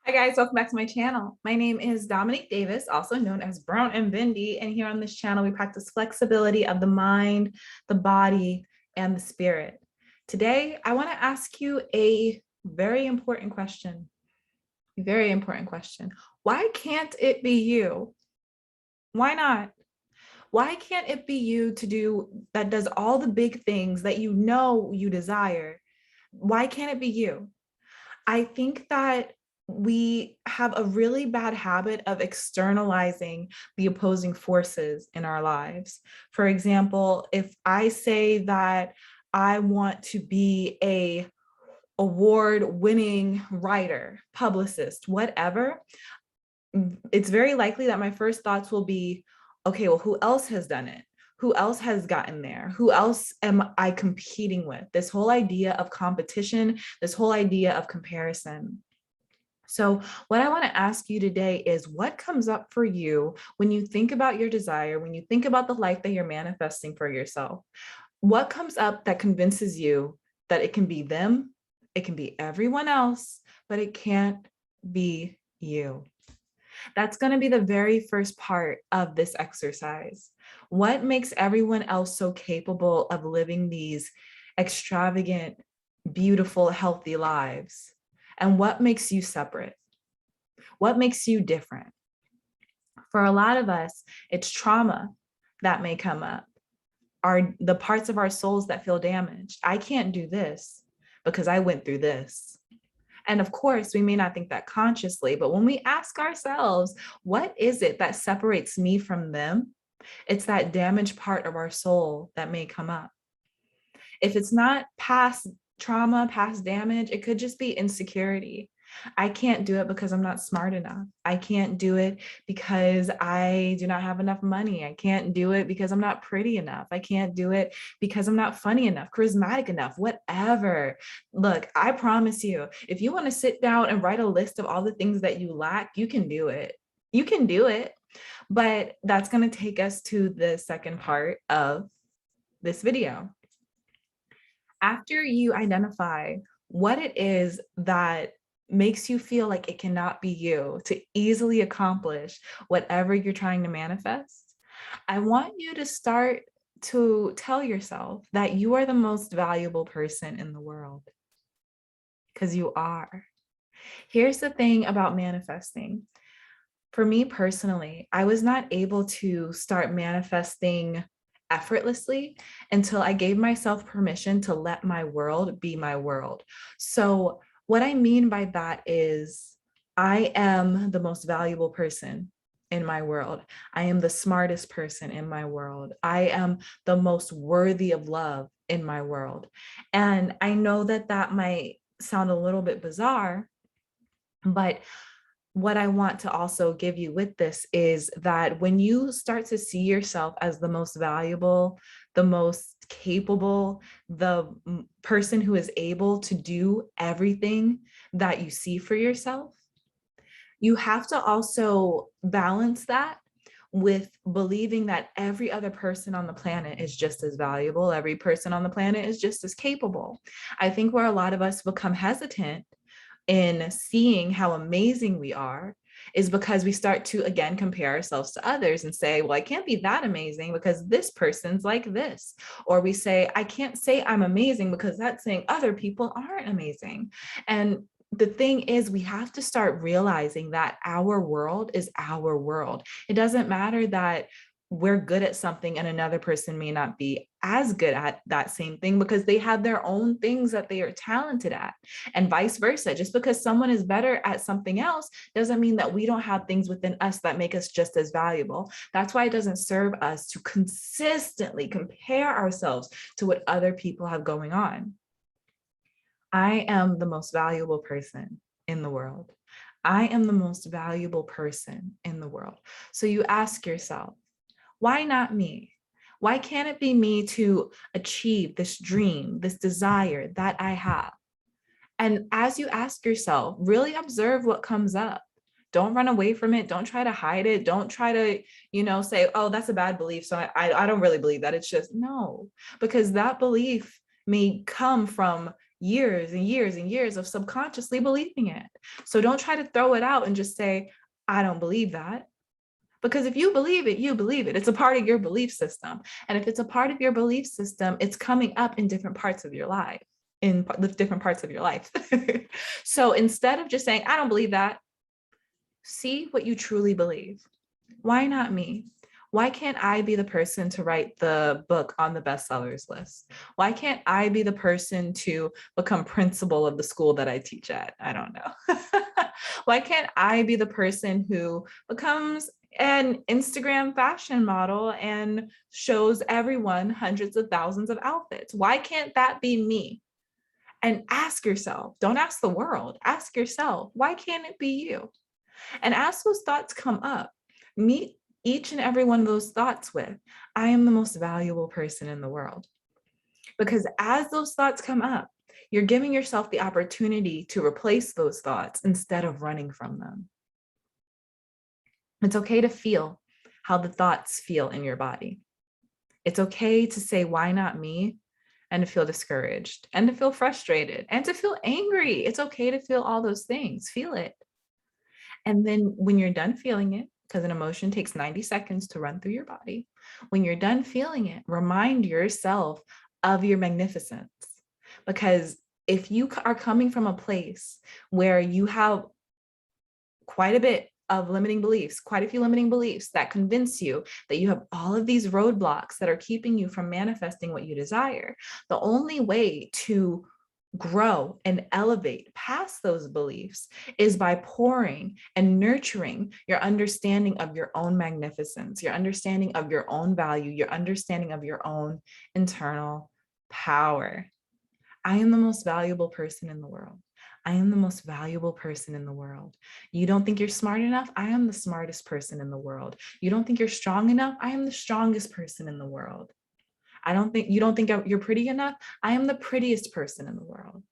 Hi guys, welcome back to my channel. My name is Dominique Davis, also known as Brown and Bendy, and here on this channel we practice flexibility of the mind, the body, and the spirit. Today, I want to ask you a very important question. A very important question. Why can't it be you? Why not? Why can't it be you to do that does all the big things that you know you desire? Why can't it be you? I think that we have a really bad habit of externalizing the opposing forces in our lives. For example, if I say that I want to be a award-winning writer, publicist, whatever, it's very likely that my first thoughts will be, okay, well, who else has done it? Who else has gotten there? Who else am I competing with? This whole idea of competition, this whole idea of comparison. So what I want to ask you today is what comes up for you when you think about your desire, when you think about the life that you're manifesting for yourself? What comes up that convinces you that it can be them, it can be everyone else, but it can't be you? That's going to be the very first part of this exercise. What makes everyone else so capable of living these extravagant, beautiful, healthy lives? And what makes you separate? What makes you different? For a lot of us, it's trauma that may come up, the parts of our souls that feel damaged. I can't do this because I went through this. And of course, we may not think that consciously, but when we ask ourselves, what is it that separates me from them? It's that damaged part of our soul that may come up. If it's not past trauma, past damage, it could just be insecurity. I can't do it because I'm not smart enough. I can't do it because I do not have enough money. I can't do it because I'm not pretty enough. I can't do it because I'm not funny enough, charismatic enough, whatever. Look, I promise you, if you want to sit down and write a list of all the things that you lack, you can do it. You can do it. But that's going to take us to the second part of this video. After you identify what it is that makes you feel like it cannot be you to easily accomplish whatever you're trying to manifest, I want you to start to tell yourself that you are the most valuable person in the world, because you are. Here's the thing about manifesting. For me personally, I was not able to start manifesting effortlessly until I gave myself permission to let my world be my world. So what I mean by that is I am the most valuable person in my world. I am the smartest person in my world. I am the most worthy of love in my world. And I know that that might sound a little bit bizarre, but what I want to also give you with this is that when you start to see yourself as the most valuable, the most capable, the person who is able to do everything that you see for yourself, you have to also balance that with believing that every other person on the planet is just as valuable. Every person on the planet is just as capable. I think where a lot of us become hesitant in seeing how amazing we are is because we start to, again, compare ourselves to others and say, well, I can't be that amazing because this person's like this. Or we say, I can't say I'm amazing because that's saying other people aren't amazing. And the thing is, we have to start realizing that our world is our world. It doesn't matter that we're good at something and another person may not be as good at that same thing because they have their own things that they are talented at, and vice versa. Just because someone is better at something else doesn't mean that we don't have things within us that make us just as valuable. That's why it doesn't serve us to consistently compare ourselves to what other people have going on. I am the most valuable person in the world. I am the most valuable person in the world. So you ask yourself, why not me? Why can't it be me to achieve this dream, this desire that I have? And as you ask yourself, really observe what comes up. Don't run away from it. Don't try to hide it. Don't try to, say, oh, that's a bad belief, so I don't really believe that. It's just no, because that belief may come from years and years and years of subconsciously believing it. So don't try to throw it out and just say, I don't believe that. Because if you believe it, you believe it. It's a part of your belief system. And if it's a part of your belief system, it's coming up in different parts of your life, in the different parts of your life. So instead of just saying, I don't believe that, see what you truly believe. Why not me? Why can't I be the person to write the book on the bestsellers list? Why can't I be the person to become principal of the school that I teach at? I don't know. Why can't I be the person who becomes an Instagram fashion model and shows everyone hundreds of thousands of outfits? Why can't that be me? And ask yourself, don't ask the world, ask yourself, why can't it be you? And as those thoughts come up, meet each and every one of those thoughts with, I am the most valuable person in the world. Because as those thoughts come up, you're giving yourself the opportunity to replace those thoughts instead of running from them. It's okay to feel how the thoughts feel in your body. It's okay to say, why not me? And to feel discouraged and to feel frustrated and to feel angry. It's okay to feel all those things. Feel it. And then when you're done feeling it, because an emotion takes 90 seconds to run through your body, when you're done feeling it, remind yourself of your magnificence. Because if you are coming from a place where you have quite a bit of limiting beliefs, quite a few limiting beliefs that convince you that you have all of these roadblocks that are keeping you from manifesting what you desire, the only way to grow and elevate past those beliefs is by pouring and nurturing your understanding of your own magnificence, your understanding of your own value, your understanding of your own internal power. I am the most valuable person in the world. I am the most valuable person in the world. You don't think you're smart enough? I am the smartest person in the world. You don't think you're strong enough? I am the strongest person in the world. You don't think you're pretty enough? I am the prettiest person in the world.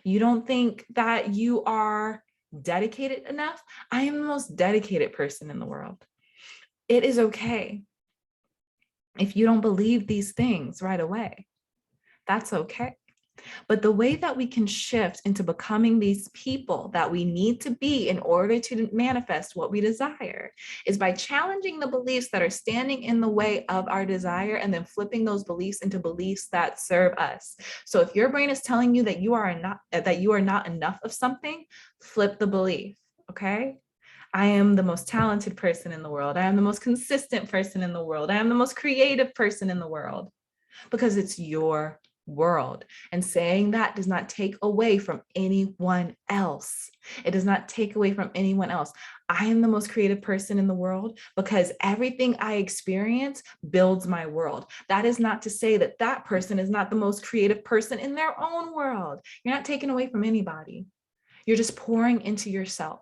You don't think that you are dedicated enough? I am the most dedicated person in the world. It is okay if you don't believe these things right away. That's okay. But the way that we can shift into becoming these people that we need to be in order to manifest what we desire is by challenging the beliefs that are standing in the way of our desire and then flipping those beliefs into beliefs that serve us. So if your brain is telling you that you are not enough of something, flip the belief, okay? I am the most talented person in the world. I am the most consistent person in the world. I am the most creative person in the world, because it's your world. And saying that does not take away from anyone else. It does not take away from anyone else. I am the most creative person in the world because everything I experience builds my world. That is not to say that that person is not the most creative person in their own world. You're not taking away from anybody. You're just pouring into yourself.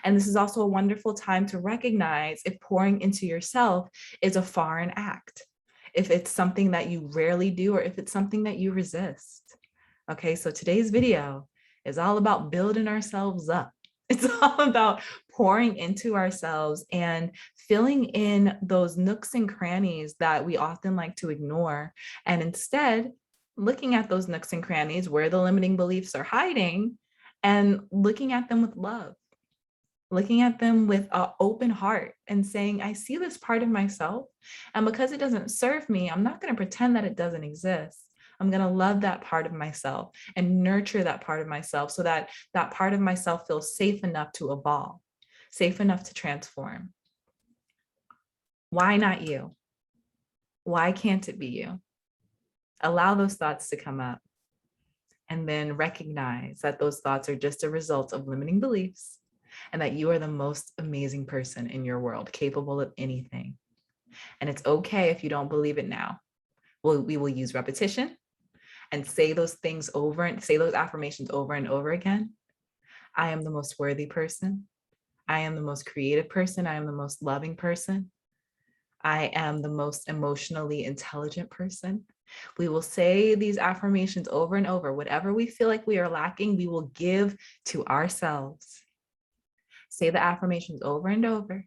And this is also a wonderful time to recognize if pouring into yourself is a foreign act, if it's something that you rarely do, or if it's something that you resist. Okay, so today's video is all about building ourselves up. It's all about pouring into ourselves and filling in those nooks and crannies that we often like to ignore. And instead, looking at those nooks and crannies where the limiting beliefs are hiding and looking at them with love. Looking at them with an open heart and saying, I see this part of myself, and because it doesn't serve me, I'm not going to pretend that it doesn't exist. I'm going to love that part of myself and nurture that part of myself so that that part of myself feels safe enough to evolve, safe enough to transform. Why not you? Why can't it be you? Allow those thoughts to come up and then recognize that those thoughts are just a result of limiting beliefs, and that you are the most amazing person in your world, capable of anything. And it's okay if you don't believe it now. We will use repetition and say those things over and say those affirmations over and over again. I am the most worthy person. I am the most creative person. I am the most loving person. I am the most emotionally intelligent person. We will say these affirmations over and over. Whatever we feel like we are lacking, we will give to ourselves. Say the affirmations over and over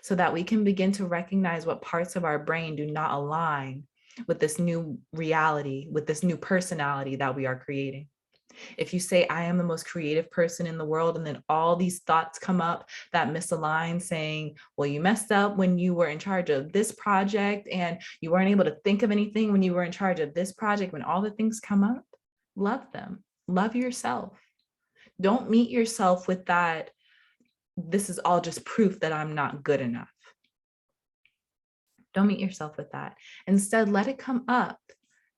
so that we can begin to recognize what parts of our brain do not align with this new reality, with this new personality that we are creating. If you say, I am the most creative person in the world, and then all these thoughts come up that misalign, saying, well, you messed up when you were in charge of this project, and you weren't able to think of anything when you were in charge of this project, when all the things come up, love them. Love yourself. Don't meet yourself with that, this is all just proof that I'm not good enough. Don't meet yourself with that. Instead, let it come up.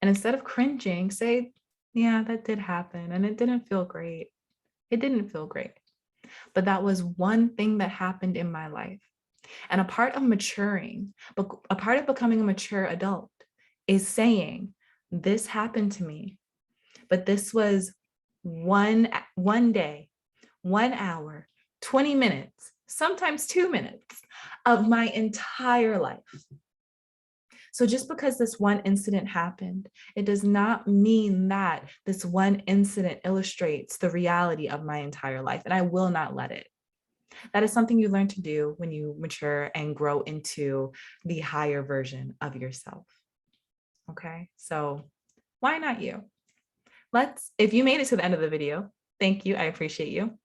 And instead of cringing, say, yeah, that did happen. And it didn't feel great. It didn't feel great. But that was one thing that happened in my life. And a part of maturing, a part of becoming a mature adult is saying, this happened to me, but this was one day, 1 hour, 20 minutes, sometimes 2 minutes of my entire life. So just because this one incident happened, it does not mean that this one incident illustrates the reality of my entire life, and I will not let it. That is something you learn to do when you mature and grow into the higher version of yourself. Okay, so why not you? If you made it to the end of the video, thank you, I appreciate you.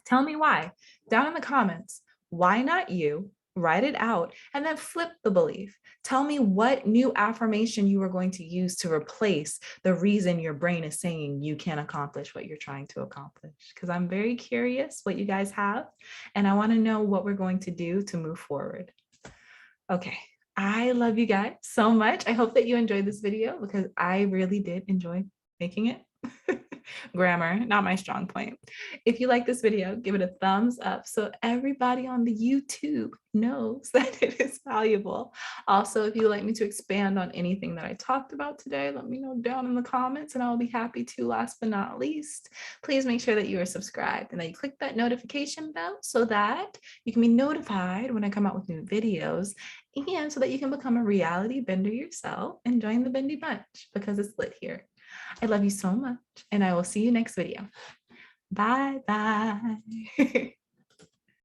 Tell me why, down in the comments. Why not you? Write it out and then flip the belief. Tell me what new affirmation you are going to use to replace the reason your brain is saying you can't accomplish what you're trying to accomplish. Because I'm very curious what you guys have, and I want to know what we're going to do to move forward. Okay, I love you guys so much. I hope that you enjoyed this video, because I really did enjoy making it. Grammar, not my strong point. If you like this video, give it a thumbs up so everybody on the YouTube knows that it is valuable. Also, if you would like me to expand on anything that I talked about today, let me know down in the comments and I'll be happy to. Last but not least, please make sure that you are subscribed and that you click that notification bell so that you can be notified when I come out with new videos, and so that you can become a reality bender yourself and join the Bendy Bunch, because it's lit here. I love you so much, and I will see you next video. Bye bye.